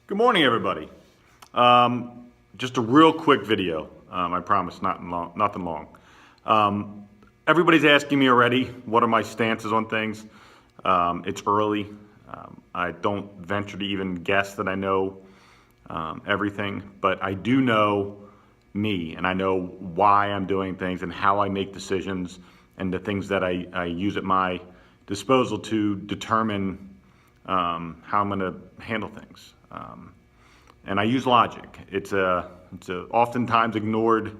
Good morning, everybody. Just a real quick video. I promise, nothing long. Everybody's asking me already, what are my stances on things? It's early. I don't venture to even guess that I know everything, but I do know me, and I know why I'm doing things and how I make decisions and the things that I use at my disposal to determine how I'm going to handle things. And I use logic. It's a oftentimes ignored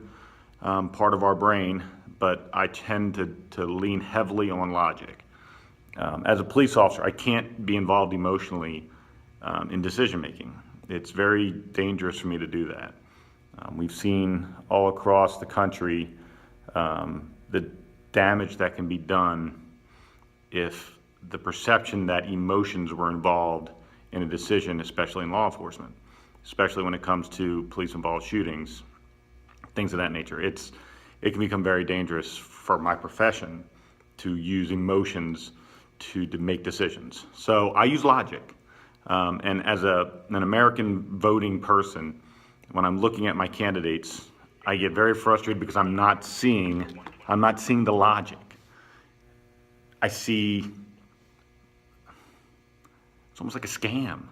part of our brain, but I tend to lean heavily on logic. As a police officer, I can't be involved emotionally in decision making. It's very dangerous for me to do that. We've seen all across the country the damage that can be done if the perception that emotions were involved in a decision, especially in law enforcement, especially when it comes to police-involved shootings, things of that nature. It can become very dangerous for my profession to use emotions to make decisions. So I use logic. And as an American voting person, when I'm looking at my candidates, I get very frustrated because I'm not seeing the logic. I see, it's almost like a scam.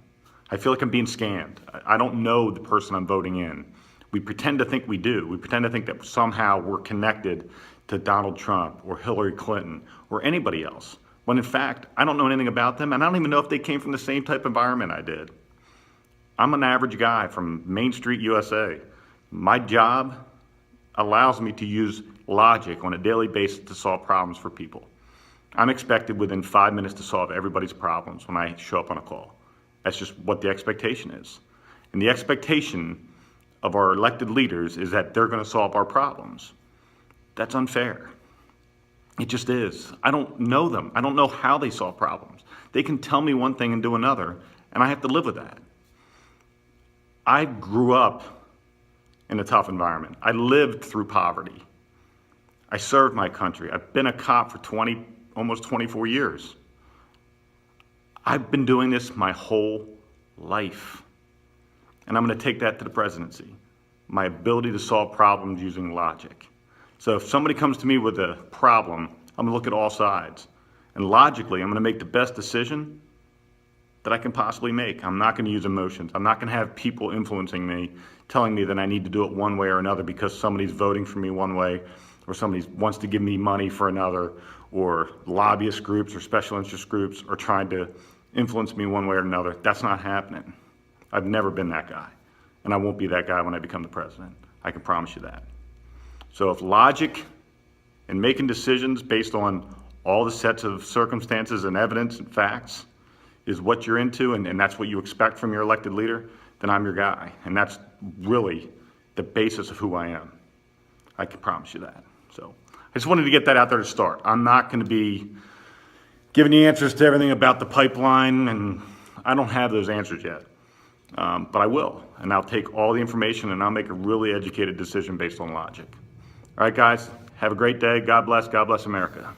I feel like I'm being scammed. I don't know the person I'm voting in. We pretend to think we do. We pretend to think that somehow we're connected to Donald Trump or Hillary Clinton or anybody else, when in fact, I don't know anything about them, and I don't even know if they came from the same type of environment I did. I'm an average guy from Main Street, USA. My job allows me to use logic on a daily basis to solve problems for people. I'm expected within 5 minutes to solve everybody's problems when I show up on a call. That's just what the expectation is. And the expectation of our elected leaders is that they're going to solve our problems. That's unfair. It just is. I don't know them. I don't know how they solve problems. They can tell me one thing and do another, and I have to live with that. I grew up in a tough environment. I lived through poverty. I served my country. I've been a cop for almost 24 years. I've been doing this my whole life. And I'm going to take that to the presidency. My ability to solve problems using logic. So if somebody comes to me with a problem, I'm going to look at all sides. And logically, I'm going to make the best decision that I can possibly make. I'm not going to use emotions. I'm not going to have people influencing me, telling me that I need to do it one way or another because somebody's voting for me one way, or somebody wants to give me money for another, or lobbyist groups or special interest groups are trying to influence me one way or another. That's not happening. I've never been that guy, and I won't be that guy when I become the president. I can promise you that. So if logic and making decisions based on all the sets of circumstances and evidence and facts is what you're into, and that's what you expect from your elected leader, then I'm your guy. And that's really the basis of who I am. I can promise you that. So I just wanted to get that out there to start. I'm not going to be giving you answers to everything about the pipeline, and I don't have those answers yet. But I will, and I'll take all the information and I'll make a really educated decision based on logic. All right, guys, have a great day. God bless America.